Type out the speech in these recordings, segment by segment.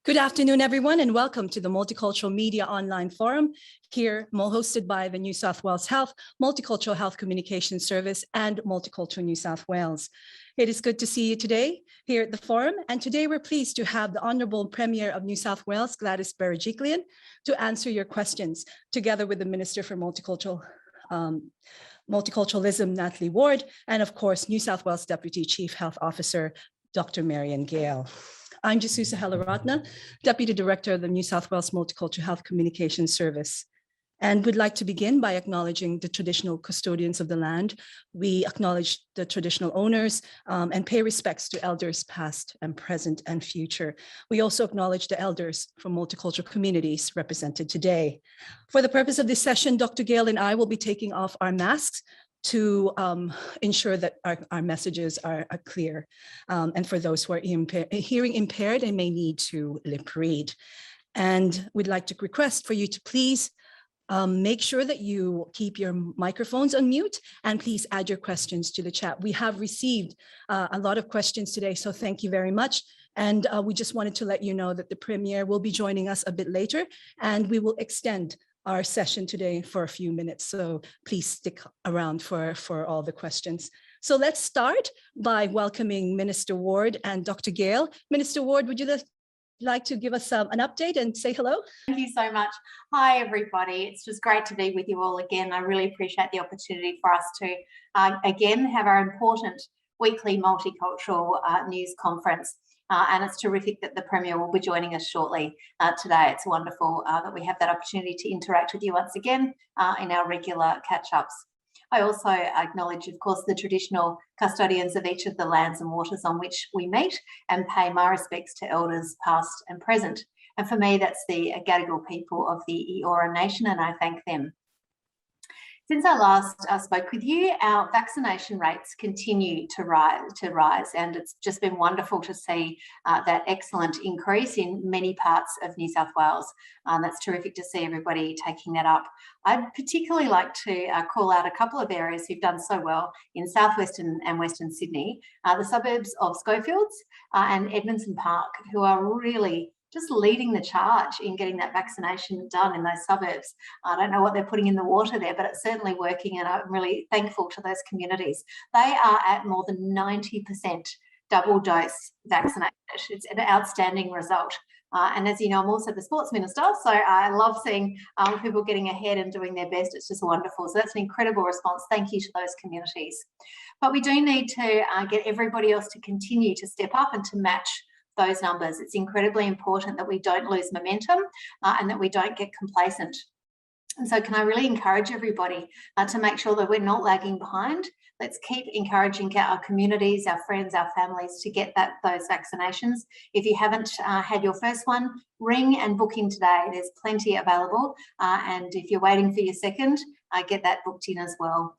Good afternoon, everyone, and welcome to the Multicultural Media Online Forum, here hosted by the New South Wales Health, Multicultural Health Communication Service, and Multicultural New South Wales. It is good to see you today here at the forum, and today we're pleased to have the Honourable Premier of New South Wales, Gladys Berejiklian, to answer your questions, together with the Minister for Multiculturalism, Natalie Ward, and of course, New South Wales Deputy Chief Health Officer, Dr. Marianne Gale. I'm Jesusa Helaratne, Deputy Director of the New South Wales Multicultural Health Communication Service, and would like to begin by acknowledging the traditional custodians of the land. We acknowledge the traditional owners and pay respects to elders past and present and future. We also acknowledge the elders from multicultural communities represented today. For the purpose of this session, Dr. Gale and I will be taking off our masks to ensure that our messages are clear. And for those who are hearing impaired and may need to lip read. And we'd like to request for you to please make sure that you keep your microphones on mute, and please add your questions to the chat. We have received a lot of questions today, so thank you very much. And we just wanted to let you know that the Premier will be joining us a bit later, and we will extend our session today for a few minutes. So please stick around for all the questions. So let's start by welcoming Minister Ward and Dr. Gale. Minister Ward, would you like to give us an update and say hello? Thank you so much. Hi, everybody. It's just great to be with you all again. I really appreciate the opportunity for us to, again, have our important weekly multicultural news conference. And it's terrific that the Premier will be joining us shortly today. It's wonderful that we have that opportunity to interact with you once again in our regular catch-ups. I also acknowledge, of course, the traditional custodians of each of the lands and waters on which we meet, and pay my respects to elders past and present. And for me, that's the Gadigal people of the Eora Nation, and I thank them. Since I last spoke with you, our vaccination rates continue to rise, and it's just been wonderful to see that excellent increase in many parts of New South Wales. That's terrific to see everybody taking that up. I'd particularly like to call out a couple of areas who've done so well in southwestern and western Sydney, the suburbs of Schofields and Edmondson Park, who are really just leading the charge in getting that vaccination done in those suburbs. I don't know what they're putting in the water there, but it's certainly working, and I'm really thankful to those communities. They are at more than 90% double dose vaccinated. It's an outstanding result. And as you know, I'm also the sports minister, so I love seeing people getting ahead and doing their best. It's just wonderful. So that's an incredible response. Thank you to those communities. But we do need to get everybody else to continue to step up and to match those numbers. It's incredibly important that we don't lose momentum and that we don't get complacent. And so can I really encourage everybody to make sure that we're not lagging behind? Let's keep encouraging our communities, our friends, our families to get those vaccinations. If you haven't had your first one, ring and book in today. There's plenty available. And if you're waiting for your second, get that booked in as well,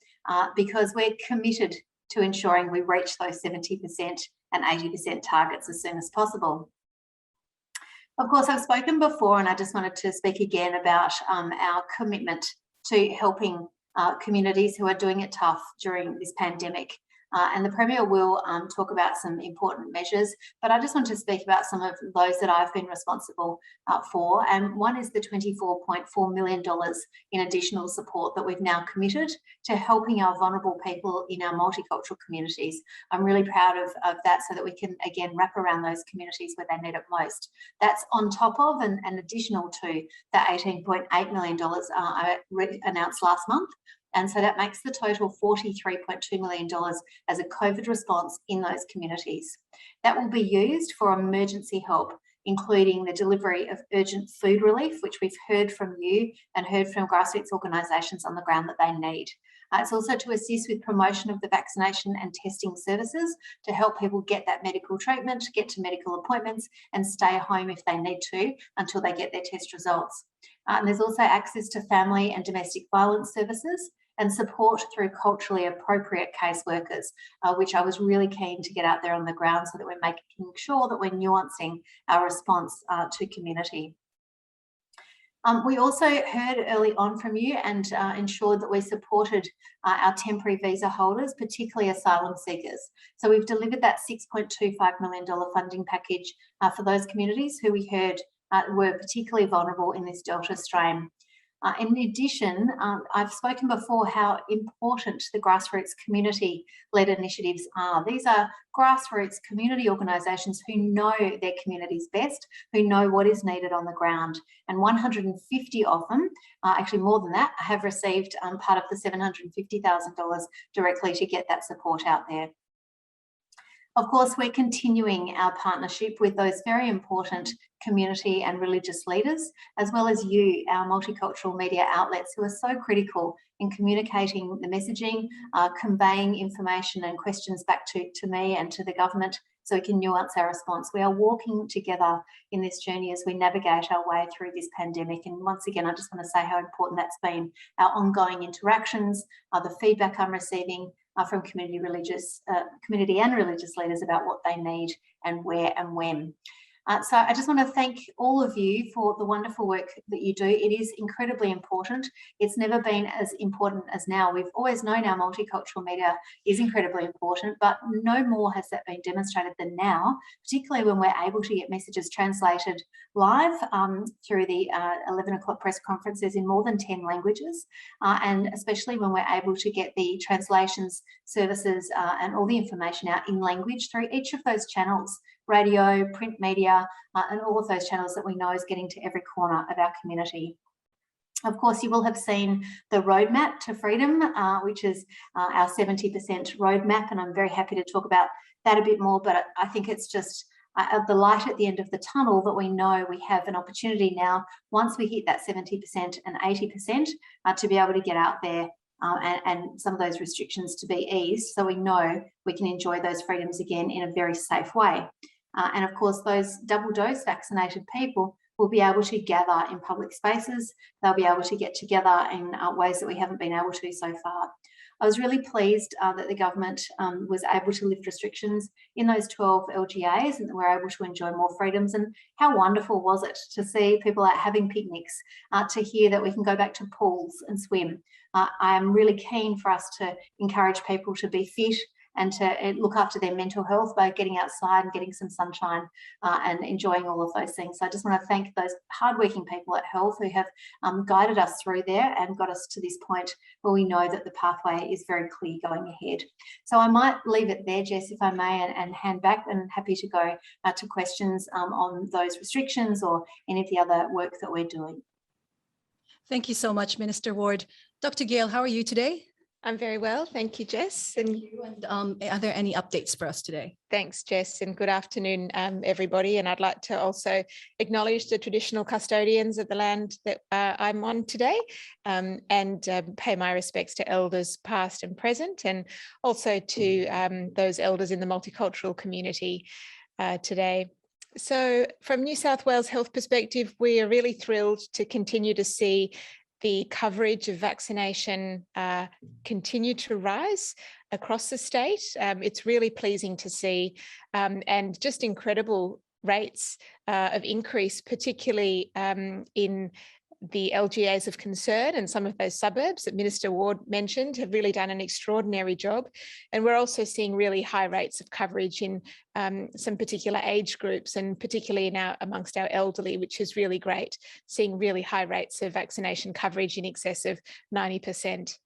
because we're committed to ensuring we reach those 70% and 80% targets as soon as possible. Of course, I've spoken before, and I just wanted to speak again about our commitment to helping communities who are doing it tough during this pandemic. And the Premier will talk about some important measures, but I just want to speak about some of those that I've been responsible for. And one is the $24.4 million in additional support that we've now committed to helping our vulnerable people in our multicultural communities. I'm really proud of that, so that we can, again, wrap around those communities where they need it most. That's on top of and additional to the $18.8 million I announced last month. And so that makes the total $43.2 million as a COVID response in those communities. That will be used for emergency help, including the delivery of urgent food relief, which we've heard from you and heard from grassroots organisations on the ground that they need. It's also to assist with promotion of the vaccination and testing services to help people get that medical treatment, get to medical appointments, and stay home if they need to until they get their test results. And there's also access to family and domestic violence services and support through culturally appropriate caseworkers, which I was really keen to get out there on the ground so that we're making sure that we're nuancing our response to community. We also heard early on from you and ensured that we supported our temporary visa holders, particularly asylum seekers. So we've delivered that $6.25 million funding package for those communities who we heard were particularly vulnerable in this Delta strain. In addition, I've spoken before how important the grassroots community-led initiatives are. These are grassroots community organisations who know their communities best, who know what is needed on the ground. And 150 of them, actually more than that, have received part of the $750,000 directly to get that support out there. Of course, we're continuing our partnership with those very important community and religious leaders, as well as you, our multicultural media outlets, who are so critical in communicating the messaging, conveying information and questions back to me and to the government so we can nuance our response. We are walking together in this journey as we navigate our way through this pandemic. And once again, I just want to say how important that's been, our ongoing interactions, the feedback I'm receiving from community and religious leaders about what they need and where and when. So I just want to thank all of you for the wonderful work that you do. It is incredibly important. It's never been as important as now. We've always known our multicultural media is incredibly important, but no more has that been demonstrated than now, particularly when we're able to get messages translated live through the 11 o'clock press conferences in more than 10 languages, and especially when we're able to get the translations services and all the information out in language through each of those channels: radio, print media, and all of those channels that we know is getting to every corner of our community. Of course, you will have seen the roadmap to freedom, which is our 70% roadmap, and I'm very happy to talk about that a bit more, but I think it's just the light at the end of the tunnel that we know we have an opportunity now, once we hit that 70% and 80%, to be able to get out there and some of those restrictions to be eased, so we know we can enjoy those freedoms again in a very safe way. And of course, those double dose vaccinated people will be able to gather in public spaces. They'll be able to get together in ways that we haven't been able to so far. I was really pleased that the government was able to lift restrictions in those 12 LGAs and that we're able to enjoy more freedoms. And how wonderful was it to see people out having picnics, to hear that we can go back to pools and swim. I am really keen for us to encourage people to be fit and to look after their mental health by getting outside and getting some sunshine and enjoying all of those things. So I just want to thank those hardworking people at Health who have guided us through there and got us to this point where we know that the pathway is very clear going ahead. So I might leave it there, Jess, if I may, and hand back, and happy to go to questions on those restrictions or any of the other work that we're doing. Thank you so much, Minister Ward. Dr. Gale, how are you today? I'm very well, thank you, Jess. And are there any updates for us today? Thanks, Jess, and good afternoon, everybody. And I'd like to also acknowledge the traditional custodians of the land that I'm on today, and pay my respects to elders past and present, and also to those elders in the multicultural community today. So from New South Wales Health perspective, we are really thrilled to continue to see the coverage of vaccination continue to rise across the state. It's really pleasing to see, and just incredible rates of increase, particularly in the LGAs of concern, and some of those suburbs that Minister Ward mentioned have really done an extraordinary job. And we're also seeing really high rates of coverage in some particular age groups, and particularly amongst our elderly, which is really great, seeing really high rates of vaccination coverage in excess of 90%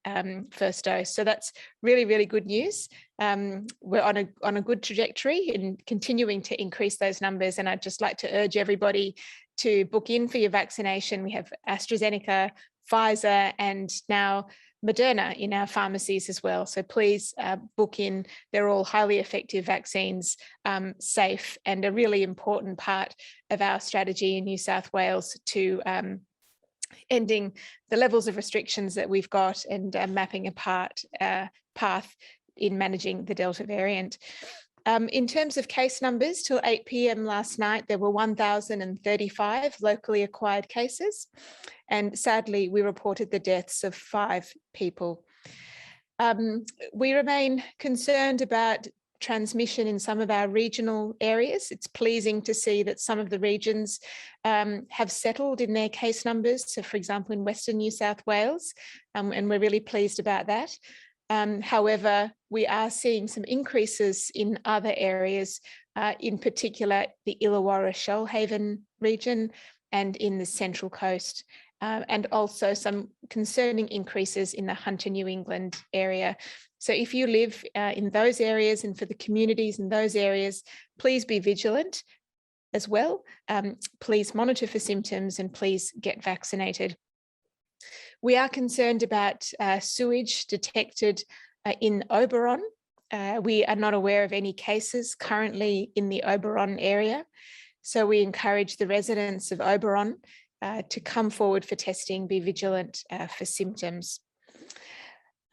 first dose. So that's really, really good news. We're on a good trajectory in continuing to increase those numbers, and I'd just like to urge everybody to book in for your vaccination. We have AstraZeneca, Pfizer, and now Moderna in our pharmacies as well. So please book in. They're all highly effective vaccines, safe, and a really important part of our strategy in New South Wales to ending the levels of restrictions that we've got and mapping a path in managing the Delta variant. In terms of case numbers, till 8 p.m. last night, there were 1,035 locally acquired cases, and sadly, we reported the deaths of 5 people. We remain concerned about transmission in some of our regional areas. It's pleasing to see that some of the regions have settled in their case numbers. So for example, in Western New South Wales, and we're really pleased about that. However, we are seeing some increases in other areas, in particular the Illawarra Shoalhaven region and in the Central Coast, and also some concerning increases in the Hunter New England area. So if you live in those areas and for the communities in those areas, please be vigilant as well. Please monitor for symptoms and please get vaccinated. We are concerned about sewage detected in Oberon. We are not aware of any cases currently in the Oberon area. So we encourage the residents of Oberon to come forward for testing, be vigilant for symptoms.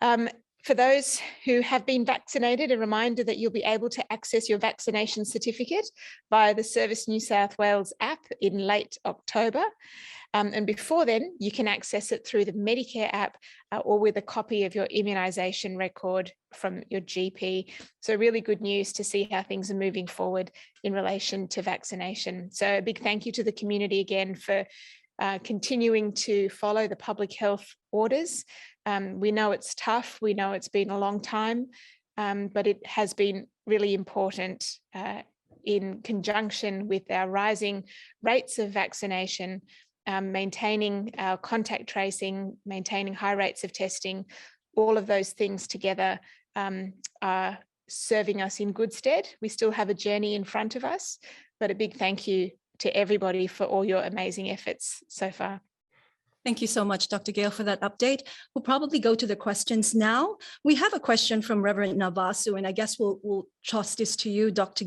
For those who have been vaccinated, a reminder that you'll be able to access your vaccination certificate via the Service New South Wales app in late October. And before then, you can access it through the Medicare app or with a copy of your immunisation record from your GP. So really good news to see how things are moving forward in relation to vaccination. So a big thank you to the community again for continuing to follow the public health orders. We know it's tough. We know it's been a long time, but it has been really important in conjunction with our rising rates of vaccination, maintaining our contact tracing, maintaining high rates of testing. All of those things together are serving us in good stead. We still have a journey in front of us, but a big thank you to everybody for all your amazing efforts so far. Thank you so much, Dr. Gale, for that update. We'll probably go to the questions now. We have a question from Reverend Navasu, and I guess we'll toss this to you, Dr.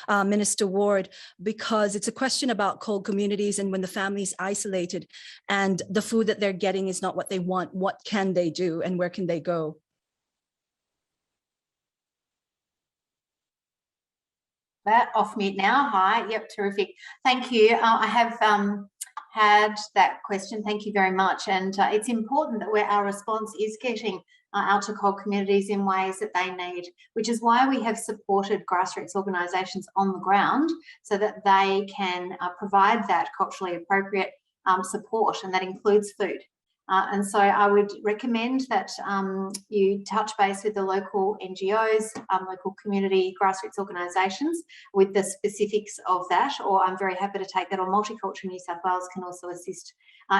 Minister Ward, because it's a question about cold communities and when the family's isolated and the food that they're getting is not what they want. What can they do and where can they go? That off mute now. Hi. Yep. Terrific. Thank you. I have had that question. Thank you very much. And it's important that our response is getting out to cold communities in ways that they need, which is why we have supported grassroots organisations on the ground so that they can provide that culturally appropriate support, and that includes food. And so I would recommend that you touch base with the local NGOs, local community grassroots organisations with the specifics of that, or I'm very happy to take that, or Multicultural New South Wales can also assist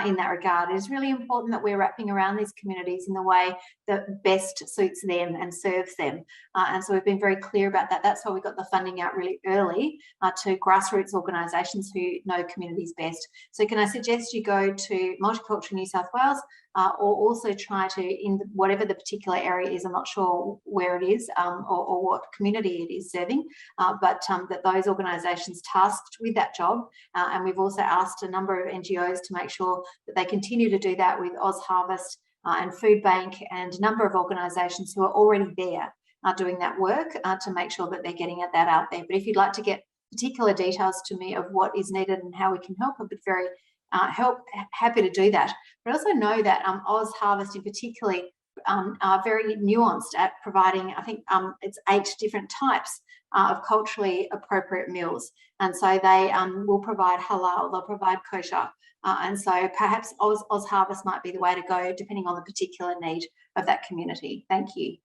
in that regard. It is really important that we're wrapping around these communities in the way that best suits them and serves them. And so we've been very clear about that. That's why we got the funding out really early to grassroots organisations who know communities best. So can I suggest you go to Multicultural New South Wales, or also try to, in whatever the particular area is, I'm not sure where it is or what community it is serving, but that those organisations tasked with that job, and we've also asked a number of NGOs to make sure that they continue to do that with Oz Harvest and Food Bank and a number of organisations who are already there doing that work to make sure that they're getting that out there. But if you'd like to get particular details to me of what is needed and how we can help, I'd be very happy to do that. But I also know that Oz Harvest in particular are very nuanced at providing, I think it's 8 different types of culturally appropriate meals. And so they will provide halal, they'll provide kosher. And so perhaps Oz Harvest might be the way to go depending on the particular need of that community. Thank you.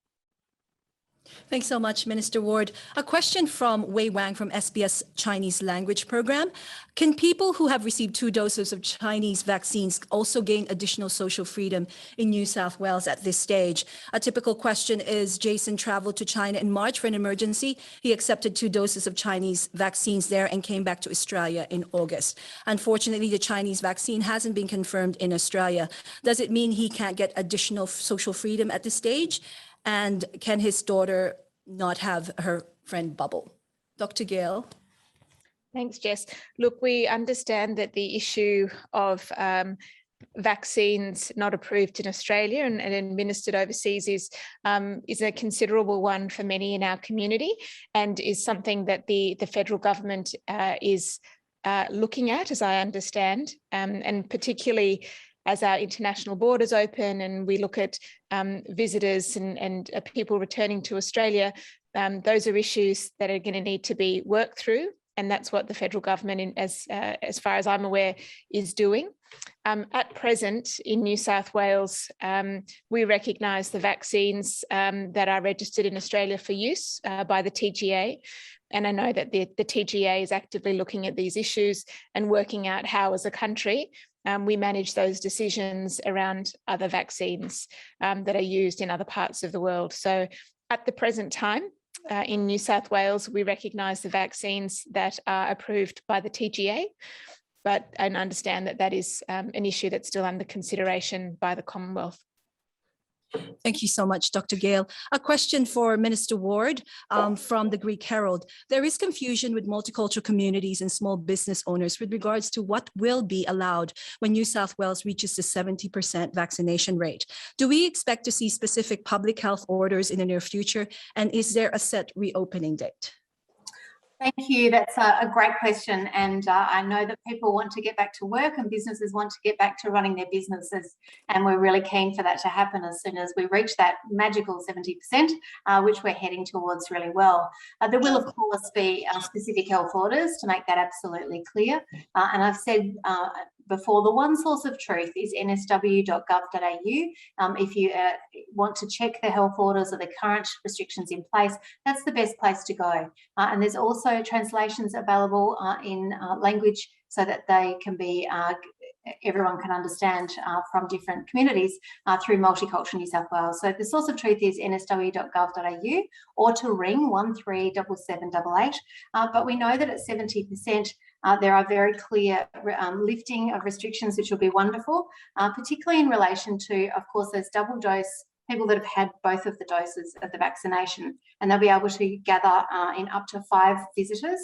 Thanks so much, Minister Ward. A question from Wei Wang from SBS Chinese Language Program. Can people who have received 2 doses of Chinese vaccines also gain additional social freedom in New South Wales at this stage? A typical question is, Jason traveled to China in March for an emergency. He accepted 2 doses of Chinese vaccines there and came back to Australia in August. Unfortunately, the Chinese vaccine hasn't been confirmed in Australia. Does it mean he can't get additional social freedom at this stage? And can his daughter not have her friend bubble? Dr. Gale. Thanks, Jess. Look, we understand that the issue of vaccines not approved in Australia and administered overseas is a considerable one for many in our community, and is something that the federal government is looking at, as I understand, and particularly as our international borders open and we look at visitors and people returning to Australia, those are issues that are going to need to be worked through. And that's what the federal government, as far as I'm aware, is doing. At present in New South Wales, we recognise the vaccines that are registered in Australia for use by the TGA. And I know that the TGA is actively looking at these issues and working out how, as a country, we manage those decisions around other vaccines that are used in other parts of the world. So at the present time, in New South Wales, we recognise the vaccines that are approved by the TGA, and understand that that is an issue that's still under consideration by the Commonwealth. Thank you so much, Dr. Gale. A question for Minister Ward from the Greek Herald. There is confusion with multicultural communities and small business owners with regards to what will be allowed when New South Wales reaches the 70% vaccination rate. Do we expect to see specific public health orders in the near future? And is there a set reopening date? Thank you. That's a great question. And I know that people want to get back to work and businesses want to get back to running their businesses. And we're really keen for that to happen as soon as we reach that magical 70%, which we're heading towards really well. There will, of course, be specific health orders to make that absolutely clear. And I've said before, the one source of truth is nsw.gov.au. If you want to check the health orders or the current restrictions in place, that's the best place to go. And there's also translations available in language so that they can be, everyone can understand from different communities through Multicultural New South Wales. So the source of truth is nsw.gov.au or to ring 137788. But we know that at 70%, there are very clear lifting of restrictions, which will be wonderful, particularly in relation to, of course, those double dose people that have had both of the doses of the vaccination, and they'll be able to gather in up to 5 visitors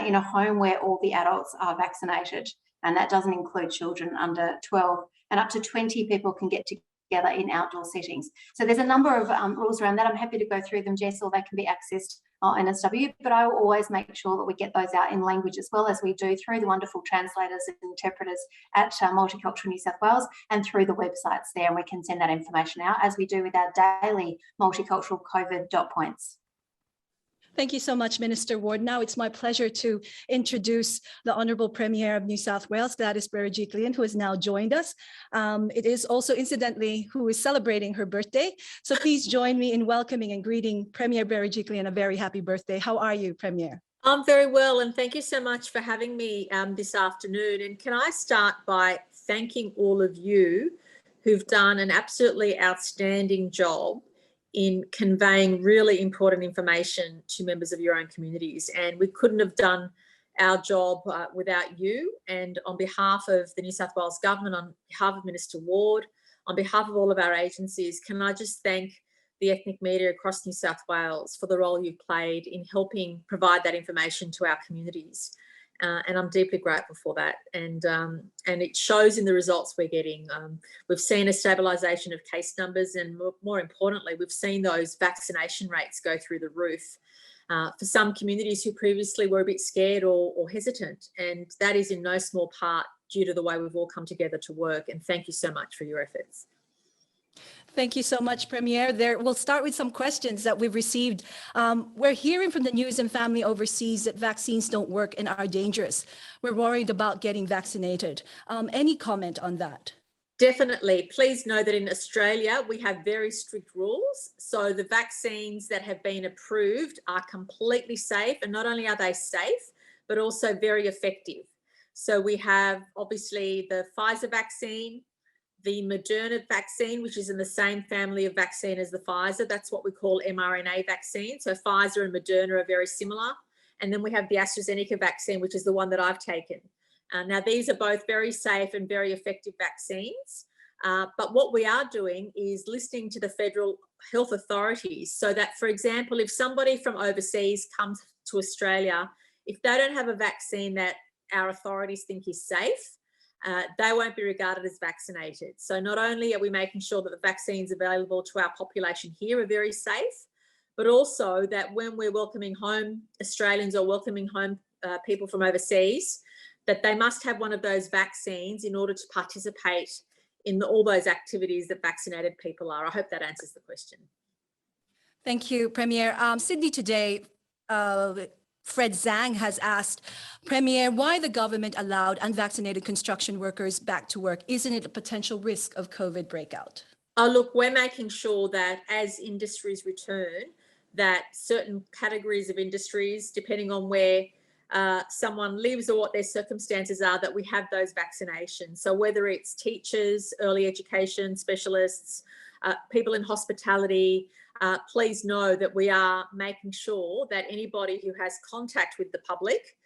in a home where all the adults are vaccinated, and that doesn't include children under 12, and up to 20 people can get together in outdoor settings. So there's a number of rules around that. I'm happy to go through them, Jess, or they can be accessed on NSW, but I will always make sure that we get those out in language as well, as we do through the wonderful translators and interpreters at Multicultural New South Wales and through the websites there, and we can send that information out as we do with our daily multicultural COVID dot points. Thank you so much, Minister Ward. Now it's my pleasure to introduce the Honourable Premier of New South Wales, Gladys Berejiklian, who has now joined us. It is also, incidentally, who is celebrating her birthday. So please join me in welcoming and greeting Premier Berejiklian a very happy birthday. How are you, Premier? I'm very well, and thank you so much for having me this afternoon. And can I start by thanking all of you who've done an absolutely outstanding job in conveying really important information to members of your own communities. And we couldn't have done our job without you. And on behalf of the New South Wales Government, on behalf of Minister Ward, on behalf of all of our agencies, can I just thank the ethnic media across New South Wales for the role you've played in helping provide that information to our communities. And I'm deeply grateful for that. And it shows in the results we're getting. We've seen a stabilisation of case numbers, and more importantly, we've seen those vaccination rates go through the roof for some communities who previously were a bit scared or hesitant. And that is in no small part due to the way we've all come together to work. And thank you so much for your efforts. Thank you so much, Premier. We'll start with some questions that we've received. We're hearing from the news and family overseas that vaccines don't work and are dangerous. We're worried about getting vaccinated. Any comment on that? Definitely. Please know that in Australia, we have very strict rules. So the vaccines that have been approved are completely safe. And not only are they safe, but also very effective. So we have obviously the Pfizer vaccine, the Moderna vaccine, which is in the same family of vaccine as the Pfizer. That's what we call mRNA vaccine. So Pfizer and Moderna are very similar. And then we have the AstraZeneca vaccine, which is the one that I've taken. Now, these are both very safe and very effective vaccines. But what we are doing is listening to the federal health authorities so that, for example, if somebody from overseas comes to Australia, if they don't have a vaccine that our authorities think is safe, they won't be regarded as vaccinated. So not only are we making sure that the vaccines available to our population here are very safe, but also that when we're welcoming home Australians or welcoming home people from overseas, that they must have one of those vaccines in order to participate in all those activities that vaccinated people are. I hope that answers the question. Thank you, Premier. Sydney Today, Fred Zhang has asked, Premier, why the government allowed unvaccinated construction workers back to work? Isn't it a potential risk of COVID breakout? Oh, look, we're making sure that as industries return, that certain categories of industries, depending on where someone lives or what their circumstances are, that we have those vaccinations. So whether it's teachers, early education specialists, people in hospitality, please know that we are making sure that anybody who has contact with the public,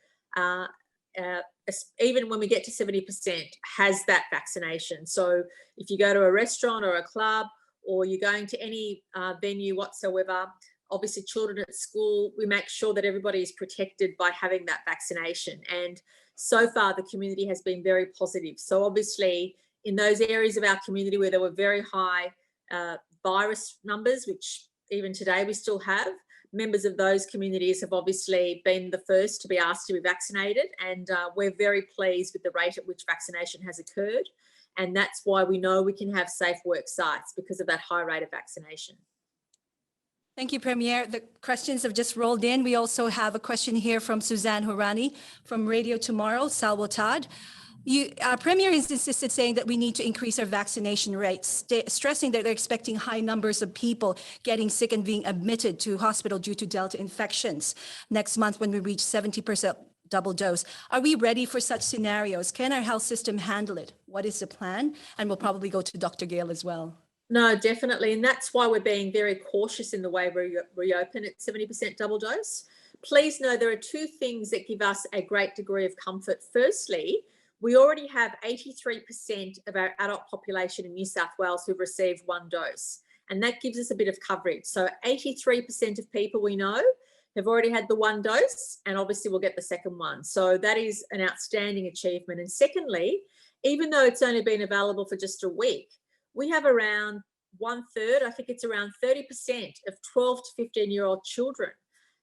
even when we get to 70%, has that vaccination. So if you go to a restaurant or a club, or you're going to any venue whatsoever, obviously children at school, we make sure that everybody is protected by having that vaccination. And so far, the community has been very positive. So obviously, in those areas of our community where there were very high virus numbers, which even today we still have, members of those communities have obviously been the first to be asked to be vaccinated. And we're very pleased with the rate at which vaccination has occurred. And that's why we know we can have safe work sites, because of that high rate of vaccination. Thank you, Premier. The questions have just rolled in. We also have a question here from Suzanne Horani from Radio Tomorrow, Salwatad. Premier has insisted saying that we need to increase our vaccination rates, stressing that they're expecting high numbers of people getting sick and being admitted to hospital due to Delta infections next month when we reach 70% double dose. Are we ready for such scenarios? Can our health system handle it? What is the plan? And we'll probably go to Dr. Gale as well. No, definitely. And that's why we're being very cautious in the way we reopen at 70% double dose. Please know there are two things that give us a great degree of comfort. Firstly, we already have 83% of our adult population in New South Wales who've received one dose, and that gives us a bit of coverage. So 83% of people we know have already had the one dose, and obviously we'll get the second one. So that is an outstanding achievement. And secondly, even though it's only been available for just a week, we have around 1/3, I think it's around 30% of 12 to 15-year-old children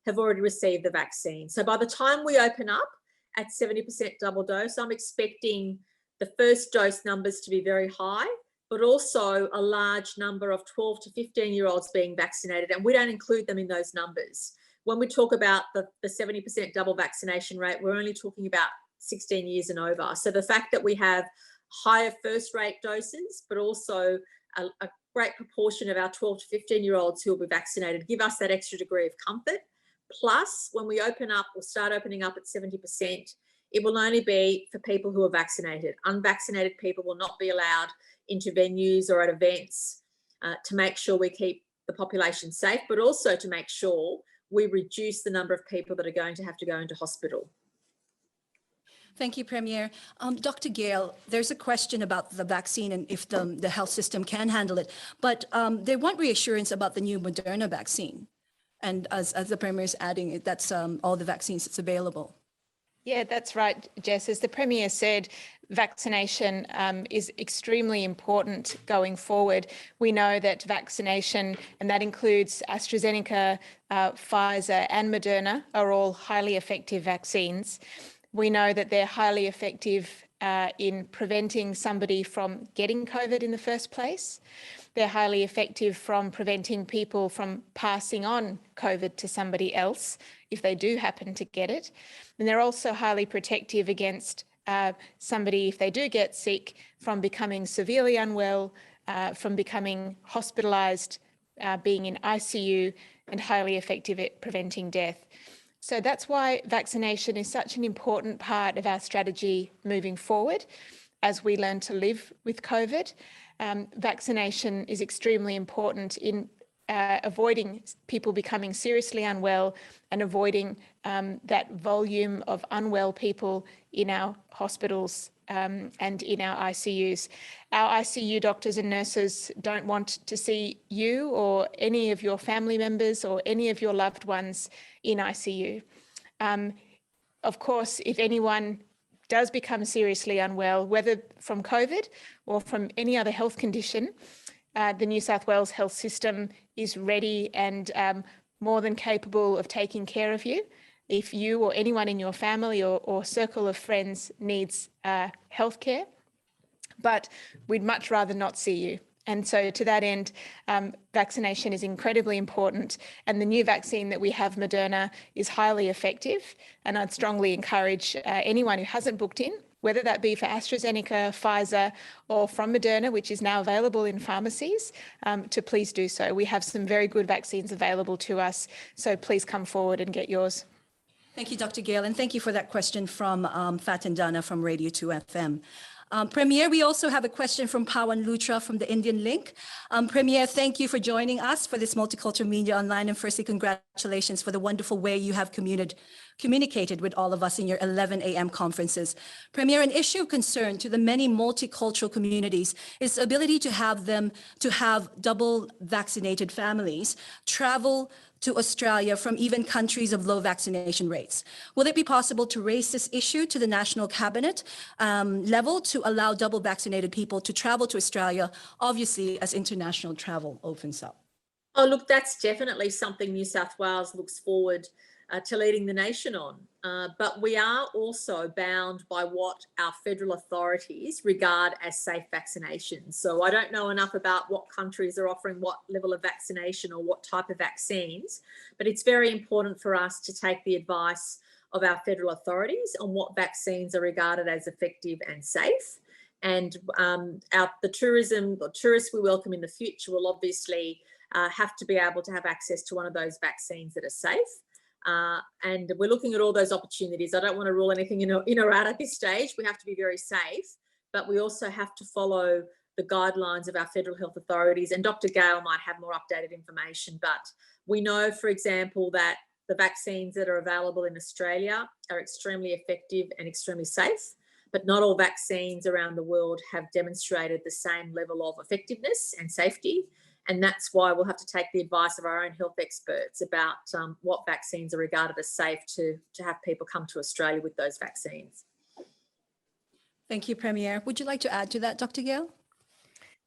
have already received the vaccine. So by the time we open up at 70% double dose, I'm expecting the first dose numbers to be very high, but also a large number of 12 to 15-year-olds being vaccinated, and we don't include them in those numbers. When we talk about the 70% double vaccination rate, we're only talking about 16 years and over. So the fact that we have higher first rate doses, but also a great proportion of our 12 to 15-year-olds who will be vaccinated, give us that extra degree of comfort. Plus, when we open up or start opening up at 70%, it will only be for people who are vaccinated. Unvaccinated people will not be allowed into venues or at events, to make sure we keep the population safe, but also to make sure we reduce the number of people that are going to have to go into hospital. Thank you, Premier. Dr. Gale, there's a question about the vaccine and if the health system can handle it, but they want reassurance about the new Moderna vaccine. And as the Premier is adding, that's all the vaccines that's available. Yeah, that's right, Jess. As the Premier said, vaccination is extremely important going forward. We know that vaccination, and that includes AstraZeneca, Pfizer and Moderna, are all highly effective vaccines. We know that they're highly effective in preventing somebody from getting COVID in the first place. They're highly effective from preventing people from passing on COVID to somebody else if they do happen to get it. And they're also highly protective against somebody, if they do get sick, from becoming severely unwell, from becoming hospitalised, being in ICU, and highly effective at preventing death. So that's why vaccination is such an important part of our strategy moving forward as we learn to live with COVID. Vaccination is extremely important in avoiding people becoming seriously unwell and avoiding that volume of unwell people in our hospitals and in our ICUs. Our ICU doctors and nurses don't want to see you or any of your family members or any of your loved ones in ICU. Of course, if anyone does become seriously unwell, whether from COVID or from any other health condition, the New South Wales health system is ready and more than capable of taking care of you. If you or anyone in your family or circle of friends needs healthcare, but we'd much rather not see you. And so to that end, vaccination is incredibly important. And the new vaccine that we have, Moderna, is highly effective. And I'd strongly encourage anyone who hasn't booked in, whether that be for AstraZeneca, Pfizer, or from Moderna, which is now available in pharmacies, to please do so. We have some very good vaccines available to us. So please come forward and get yours. Thank you, Dr. Gale, and thank you for that question from Fat and Dana from Radio 2 FM. Premier, we also have a question from Pawan Lutra from the Indian Link. Premier, thank you for joining us for this Multicultural Media Online, and firstly, congratulations for the wonderful way you have communicated with all of us in your 11 a.m. conferences. Premier, an issue of concern to the many multicultural communities is the ability to have double vaccinated families travel to Australia from even countries of low vaccination rates. Will it be possible to raise this issue to the National Cabinet level to allow double vaccinated people to travel to Australia, obviously as international travel opens up? Oh, look, that's definitely something New South Wales looks forward to leading the nation on. But we are also bound by what our federal authorities regard as safe vaccinations. So I don't know enough about what countries are offering what level of vaccination or what type of vaccines, but it's very important for us to take the advice of our federal authorities on what vaccines are regarded as effective and safe. And the tourists we welcome in the future will obviously have to be able to have access to one of those vaccines that are safe. And we're looking at all those opportunities. I don't want to rule anything in or out at this stage. We have to be very safe, but we also have to follow the guidelines of our federal health authorities. And Dr. Gale might have more updated information, but we know, for example, that the vaccines that are available in Australia are extremely effective and extremely safe, but not all vaccines around the world have demonstrated the same level of effectiveness and safety. And that's why we'll have to take the advice of our own health experts about what vaccines are regarded as safe to have people come to Australia with those vaccines. Thank you, Premier. Would you like to add to that, Dr. Gale?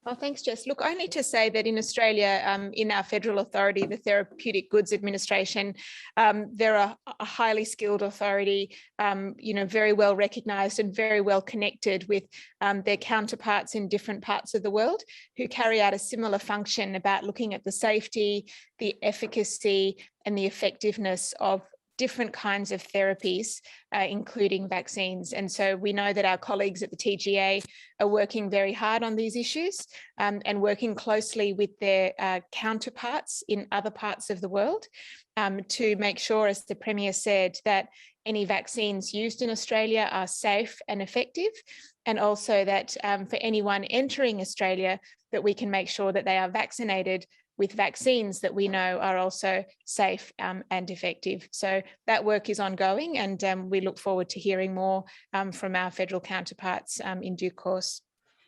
Well, thanks, Jess. Look, I need to say that in Australia, in our federal authority, the Therapeutic Goods Administration, they're a highly skilled authority, very well recognised and very well connected with their counterparts in different parts of the world who carry out a similar function about looking at the safety, the efficacy and the effectiveness of different kinds of therapies, including vaccines. And so we know that our colleagues at the TGA are working very hard on these issues and working closely with their counterparts in other parts of the world to make sure, as the Premier said, that any vaccines used in Australia are safe and effective, and also that for anyone entering Australia, that we can make sure that they are vaccinated with vaccines that we know are also safe and effective. So that work is ongoing, and we look forward to hearing more from our federal counterparts in due course.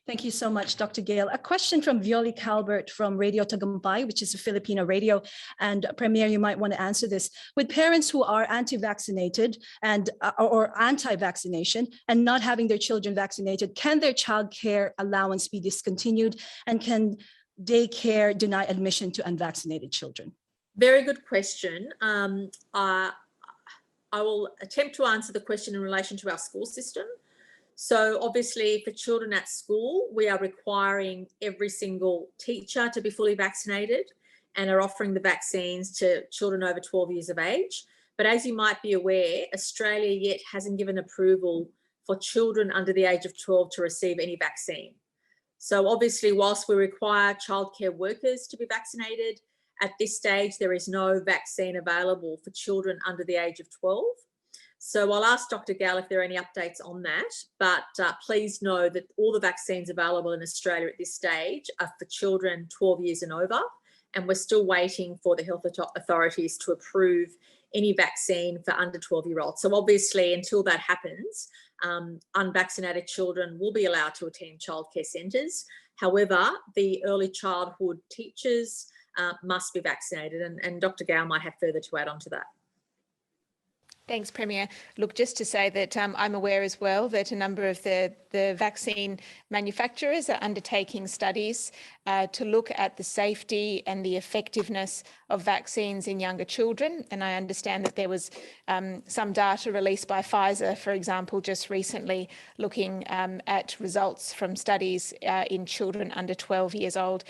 Thank you so much, Dr. Gale. A question from Violi Calbert from Radio Tagumpay, which is a Filipino radio. And Premier, you might want to answer this. With parents who are anti-vaccinated and or anti-vaccination and not having their children vaccinated, can their child care allowance be discontinued? And can daycare deny admission to unvaccinated children? Very good question. I will attempt to answer the question in relation to our school system. So obviously for children at school, we are requiring every single teacher to be fully vaccinated and are offering the vaccines to children over 12 years of age. But as you might be aware, Australia yet hasn't given approval for children under the age of 12 to receive any vaccine. So obviously, whilst we require childcare workers to be vaccinated, at this stage, there is no vaccine available for children under the age of 12. So I'll ask Dr. Gale if there are any updates on that, but please know that all the vaccines available in Australia at this stage are for children 12 years and over, and we're still waiting for the health authorities to approve any vaccine for under 12-year-olds. So obviously, until that happens, unvaccinated children will be allowed to attend childcare centres. However, the early childhood teachers must be vaccinated, and Dr. Gale might have further to add on to that. Thanks, Premier. Look, just to say that I'm aware as well that a number of the vaccine manufacturers are undertaking studies to look at the safety and the effectiveness of vaccines in younger children. And I understand that there was some data released by Pfizer, for example, just recently looking at results from studies in children under 12 years old.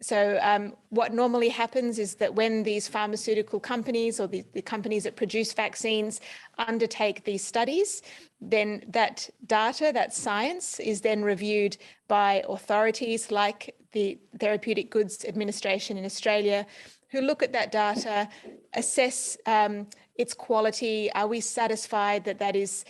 So what normally happens is that when these pharmaceutical companies or the companies that produce vaccines undertake these studies, then that data, that science is then reviewed by authorities like the Therapeutic Goods Administration in Australia, who look at that data, assess its quality. Are we satisfied that that is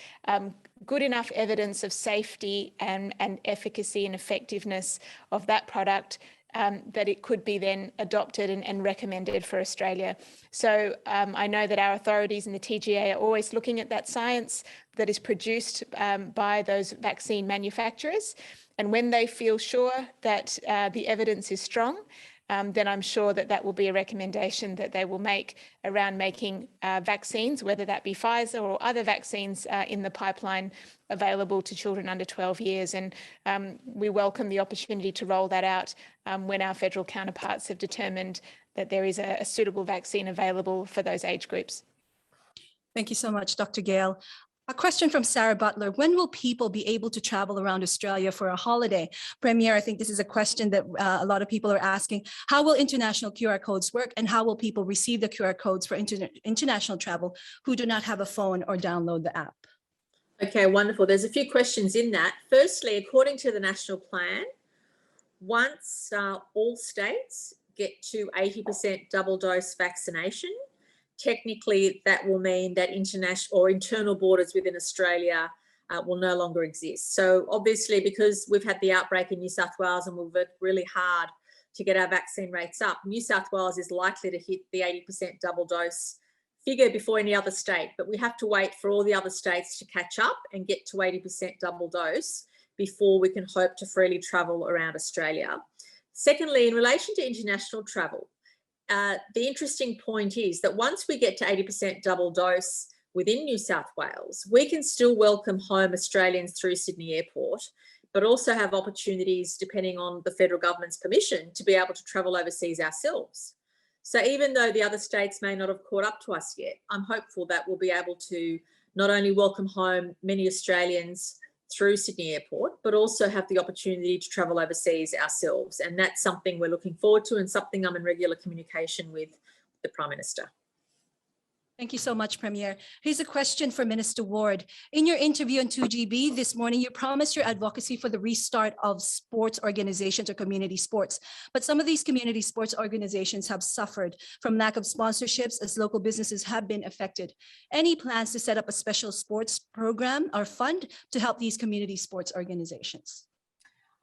good enough evidence of safety and efficacy and effectiveness of that product, that it could be then adopted and recommended for Australia. So I know that our authorities in the TGA are always looking at that science that is produced by those vaccine manufacturers. And when they feel sure that the evidence is strong, then I'm sure that that will be a recommendation that they will make around making vaccines, whether that be Pfizer or other vaccines in the pipeline, available to children under 12 years. And we welcome the opportunity to roll that out when our federal counterparts have determined that there is a suitable vaccine available for those age groups. Thank you so much, Dr. Gale. A question from Sarah Butler. When will people be able to travel around Australia for a holiday? Premier, I think this is a question that a lot of people are asking. How will international QR codes work, and how will people receive the QR codes for international travel who do not have a phone or download the app? Okay, wonderful. There's a few questions in that. Firstly, according to the national plan, once all states get to 80% double dose vaccination, technically that will mean that international or internal borders within Australia will no longer exist. So obviously, because we've had the outbreak in New South Wales and we've worked really hard to get our vaccine rates up, New South Wales is likely to hit the 80% double dose figure before any other state, but we have to wait for all the other states to catch up and get to 80% double dose before we can hope to freely travel around Australia. Secondly, in relation to international travel, the interesting point is that once we get to 80% double dose within New South Wales, we can still welcome home Australians through Sydney Airport, but also have opportunities, depending on the federal government's permission, to be able to travel overseas ourselves. So even though the other states may not have caught up to us yet, I'm hopeful that we'll be able to not only welcome home many Australians through Sydney Airport, but also have the opportunity to travel overseas ourselves. And that's something we're looking forward to and something I'm in regular communication with the Prime Minister. Thank you so much, Premier. Here's a question for Minister Ward. In your interview on 2GB this morning, you promised your advocacy for the restart of sports organizations or community sports. But some of these community sports organizations have suffered from lack of sponsorships as local businesses have been affected. Any plans to set up a special sports program or fund to help these community sports organizations?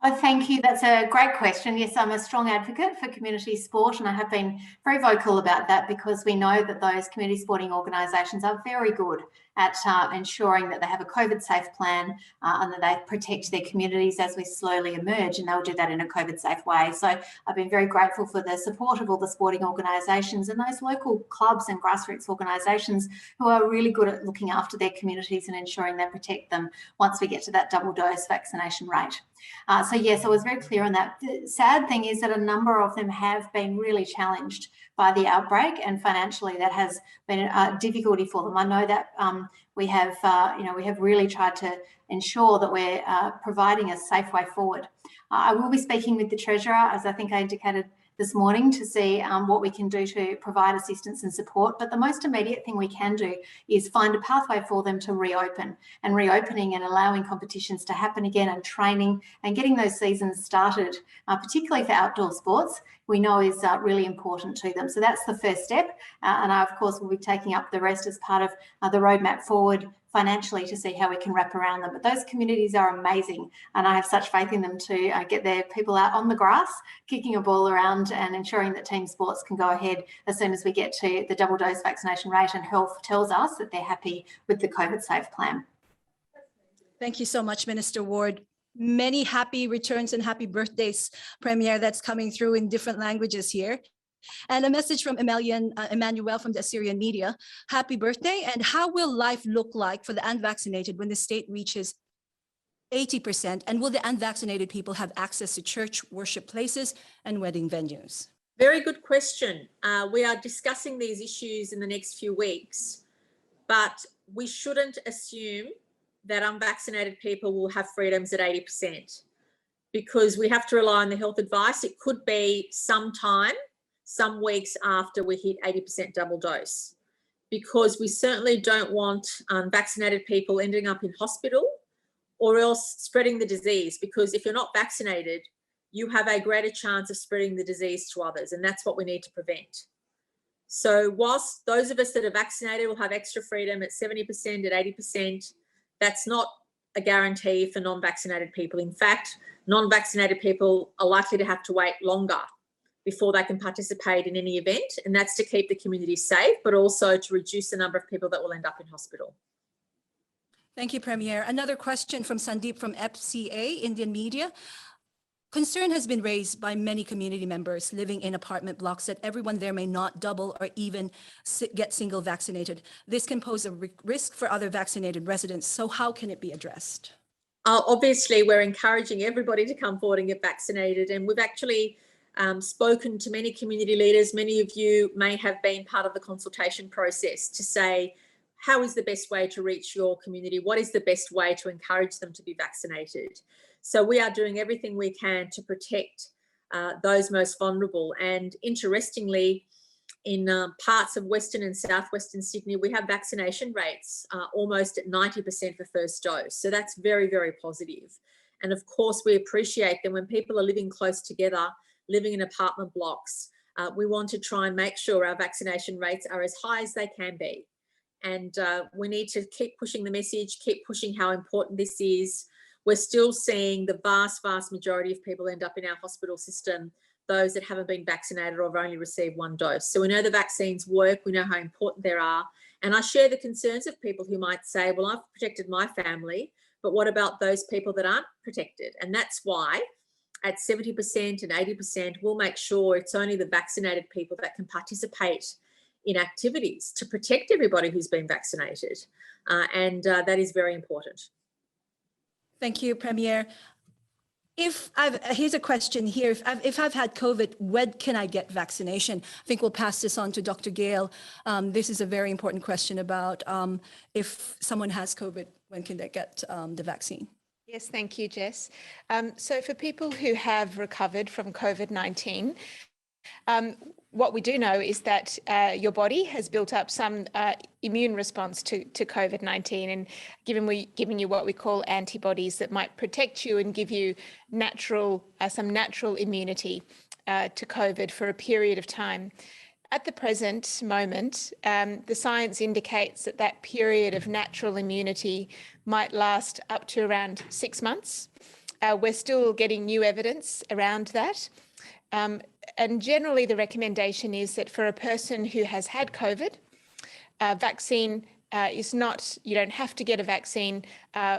Oh, thank you. That's a great question. Yes, I'm a strong advocate for community sport, and I have been very vocal about that because we know that those community sporting organisations are very good at ensuring that they have a COVID-safe plan and that they protect their communities as we slowly emerge, and they'll do that in a COVID-safe way. So I've been very grateful for the support of all the sporting organisations and those local clubs and grassroots organisations who are really good at looking after their communities and ensuring they protect them once we get to that double dose vaccination rate. So yes, I was very clear on that. The sad thing is that a number of them have been really challenged by the outbreak, and financially that has been a difficulty for them. I know that we have really tried to ensure that we're providing a safe way forward. I will be speaking with the Treasurer, as I think I indicated this morning, to see what we can do to provide assistance and support. But the most immediate thing we can do is find a pathway for them to reopen, and reopening and allowing competitions to happen again, and training and getting those seasons started, particularly for outdoor sports, we know is really important to them. So that's the first step. And I, of course, will be taking up the rest as part of the roadmap forward financially to see how we can wrap around them. But those communities are amazing, and I have such faith in them to get their people out on the grass, kicking a ball around and ensuring that team sports can go ahead as soon as we get to the double dose vaccination rate and health tells us that they're happy with the COVID safe plan. Thank you so much, Minister Ward. Many happy returns and happy birthdays, Premier, that's coming through in different languages here. And a message from Emmanuel from the Assyrian Media. Happy birthday. And how will life look like for the unvaccinated when the state reaches 80%? And will the unvaccinated people have access to church worship places and wedding venues? Very good question. We are discussing these issues in the next few weeks, but we shouldn't assume that unvaccinated people will have freedoms at 80%, because we have to rely on the health advice. It could be sometime, some weeks after we hit 80% double dose, because we certainly don't want unvaccinated people ending up in hospital or else spreading the disease, because if you're not vaccinated, you have a greater chance of spreading the disease to others, and that's what we need to prevent. So whilst those of us that are vaccinated will have extra freedom at 70%, at 80%, that's not a guarantee for non-vaccinated people. In fact, non-vaccinated people are likely to have to wait longer before they can participate in any event, and that's to keep the community safe, but also to reduce the number of people that will end up in hospital. Thank you, Premier. Another question from Sandeep from FCA, Indian Media. Concern has been raised by many community members living in apartment blocks that everyone there may not double or even get single vaccinated. This can pose a risk for other vaccinated residents. So how can it be addressed? Obviously, we're encouraging everybody to come forward and get vaccinated. And we've actually spoken to many community leaders. Many of you may have been part of the consultation process to say, how is the best way to reach your community? What is the best way to encourage them to be vaccinated? So we are doing everything we can to protect those most vulnerable. And interestingly, in parts of Western and Southwestern Sydney, we have vaccination rates almost at 90% for first dose. So that's very, very positive. And of course, we appreciate that when people are living close together, living in apartment blocks, we want to try and make sure our vaccination rates are as high as they can be. And we need to keep pushing the message, keep pushing how important this is. We're still seeing the vast, vast majority of people end up in our hospital system, those that haven't been vaccinated or have only received one dose. So we know the vaccines work, we know how important they are. And I share the concerns of people who might say, well, I've protected my family, but what about those people that aren't protected? And that's why at 70% and 80%, we'll make sure it's only the vaccinated people that can participate in activities to protect everybody who's been vaccinated. And that is very important. Thank you, Premier. Here's a question here. If I've had COVID, when can I get vaccination? I think we'll pass this on to Dr. Gale. This is a very important question about if someone has COVID, when can they get the vaccine? Yes, thank you, Jess. So for people who have recovered from COVID-19, what we do know is that your body has built up some immune response to COVID-19 and giving you what we call antibodies that might protect you and give you some natural immunity to COVID for a period of time. At the present moment, the science indicates that that period of natural immunity might last up to around 6 months. We're still getting new evidence around that. And generally, the recommendation is that for a person who has had COVID, vaccine is not, you don't have to get a vaccine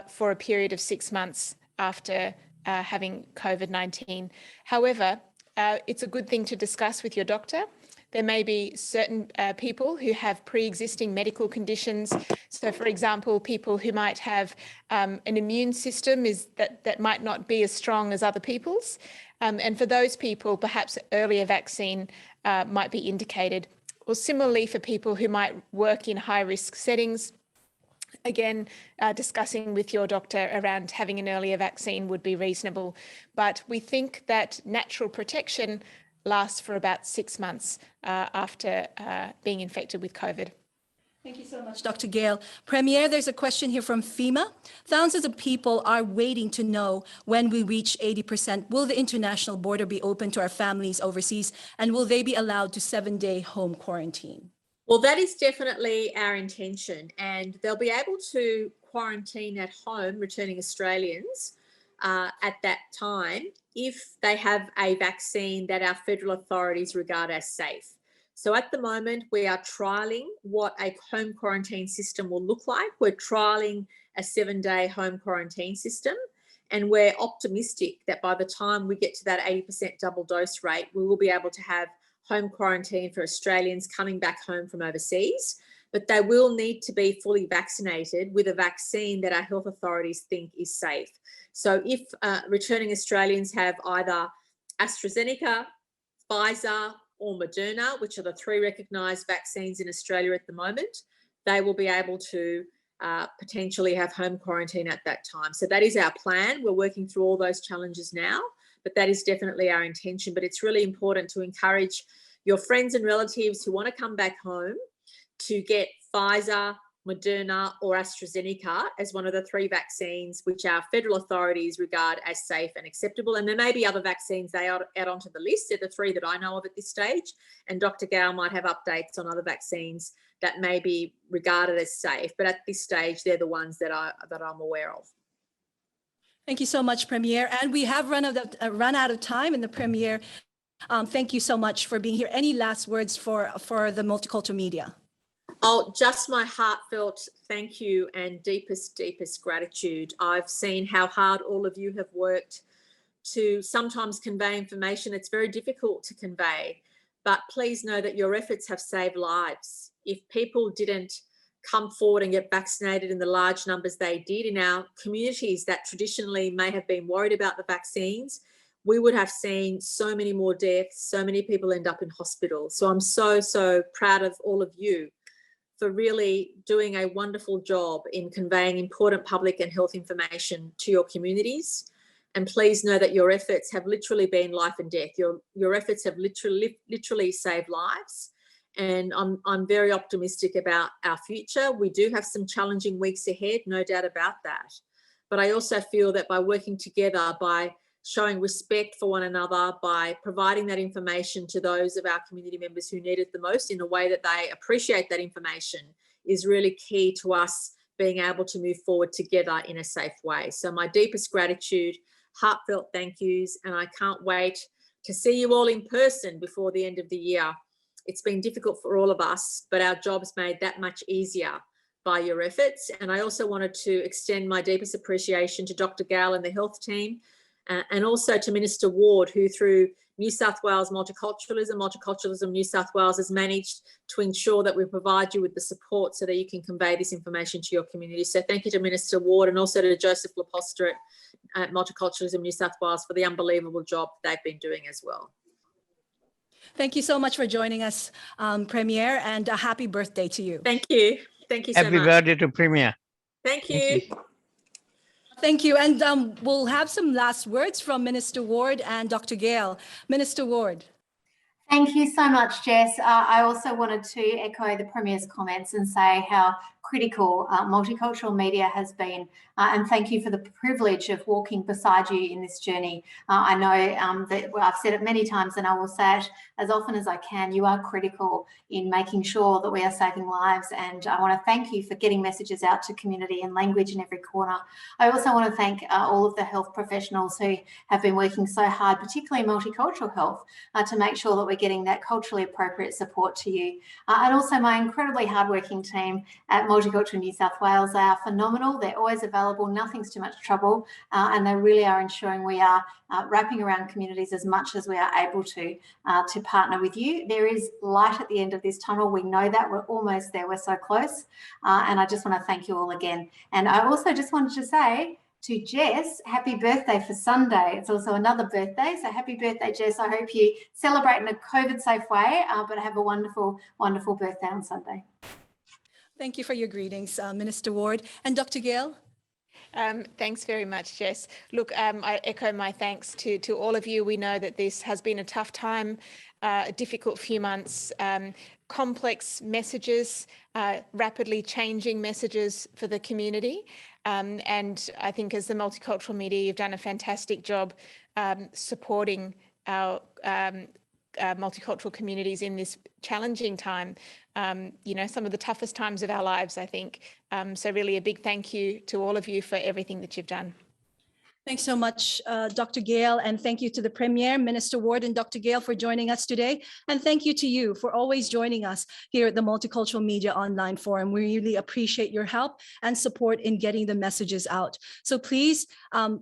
for a period of 6 months after having COVID-19. However, it's a good thing to discuss with your doctor. There may be certain people who have pre-existing medical conditions. So, for example, people who might have an immune system that might not be as strong as other people's. And for those people, perhaps earlier vaccine might be indicated. Or similarly, for people who might work in high-risk settings, again, discussing with your doctor around having an earlier vaccine would be reasonable. But we think that natural protection lasts for about 6 months after being infected with COVID. Thank you so much, Dr. Gale. Premier, there's a question here from FEMA. Thousands of people are waiting to know when we reach 80%. Will the international border be open to our families overseas? And will they be allowed to 7-day home quarantine? Well, that is definitely our intention. And they'll be able to quarantine at home, returning Australians, at that time if they have a vaccine that our federal authorities regard as safe. So at the moment, we are trialling what a home quarantine system will look like. We're trialling a 7-day home quarantine system, and we're optimistic that by the time we get to that 80% double dose rate, we will be able to have home quarantine for Australians coming back home from overseas, but they will need to be fully vaccinated with a vaccine that our health authorities think is safe. So if returning Australians have either AstraZeneca, Pfizer or Moderna, which are the 3 recognised vaccines in Australia at the moment, they will be able to potentially have home quarantine at that time. So that is our plan. We're working through all those challenges now, but that is definitely our intention. But it's really important to encourage your friends and relatives who want to come back home to get Pfizer, Moderna or AstraZeneca as one of the 3 vaccines which our federal authorities regard as safe and acceptable. And there may be other vaccines they add onto the list. They're the 3 that I know of at this stage. And Dr. Gale might have updates on other vaccines that may be regarded as safe. But at this stage, they're the ones that I'm aware of. Thank you so much, Premier. And we have run out of time in the Premier. Thank you so much for being here. Any last words for the multicultural media? Oh, just my heartfelt thank you and deepest gratitude. I've seen how hard all of you have worked to sometimes convey information it's very difficult to convey, but please know that your efforts have saved lives. If people didn't come forward and get vaccinated in the large numbers they did in our communities that traditionally may have been worried about the vaccines, we would have seen so many more deaths, so many people end up in hospital. So I'm so proud of all of you for really doing a wonderful job in conveying important public and health information to your communities. And please know that your efforts have literally been life and death. Your efforts have literally saved lives. And I'm very optimistic about our future. We do have some challenging weeks ahead, no doubt about that. But I also feel that by working together, by showing respect for one another, by providing that information to those of our community members who need it the most in a way that they appreciate that information is really key to us being able to move forward together in a safe way. So my deepest gratitude, heartfelt thank yous, and I can't wait to see you all in person before the end of the year. It's been difficult for all of us, but our job's made that much easier by your efforts. And I also wanted to extend my deepest appreciation to Dr. Gale and the health team, and also to Minister Ward, who through New South Wales Multiculturalism New South Wales has managed to ensure that we provide you with the support so that you can convey this information to your community. So thank you to Minister Ward and also to Joseph Laposter at Multiculturalism New South Wales for the unbelievable job they've been doing as well. Thank you so much for joining us, Premier, and a happy birthday to you. Thank you. Thank you so much. Happy birthday to Premier. Thank you. Thank you. And we'll have some last words from Minister Ward and Dr. Gale. Minister Ward. Thank you so much, Jess. I also wanted to echo the Premier's comments and say how critical multicultural media has been, and thank you for the privilege of walking beside you in this journey. I know that I've said it many times and I will say it as often as I can, you are critical in making sure that we are saving lives, and I want to thank you for getting messages out to community and language in every corner. I also want to thank all of the health professionals who have been working so hard, particularly multicultural health, to make sure that we're getting that culturally appropriate support to you. And also my incredibly hardworking team at Multicultural New South Wales. They are phenomenal. They're always available. Nothing's too much trouble. And they really are ensuring we are wrapping around communities as much as we are able to partner with you. There is light at the end of this tunnel. We know that. We're almost there. We're so close. And I just want to thank you all again. And I also just wanted to say to Jess, happy birthday for Sunday. It's also another birthday. So happy birthday, Jess. I hope you celebrate in a COVID-safe way, but have a wonderful, wonderful birthday on Sunday. Thank you for your greetings, Minister Ward. And Dr. Gale? Thanks very much, Jess. Look, I echo my thanks to all of you. We know that this has been a tough time, a difficult few months, complex messages, rapidly changing messages for the community. And I think as the multicultural media, you've done a fantastic job supporting our multicultural communities in this challenging time, you know, some of the toughest times of our lives, I think. So really a big thank you to all of you for everything that you've done. Thanks so much, Dr. Gale, and thank you to the Premier, Minister Ward, and Dr. Gale for joining us today. And thank you to you for always joining us here at the Multicultural Media Online Forum. We really appreciate your help and support in getting the messages out. So please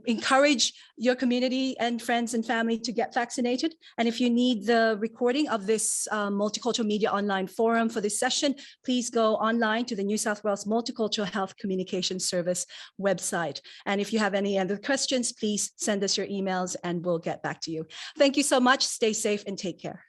encourage your community and friends and family to get vaccinated. And if you need the recording of this Multicultural Media Online Forum for this session, please go online to the New South Wales Multicultural Health Communication Service website. And if you have any other questions, please send us your emails and we'll get back to you. Thank you so much. Stay safe and take care.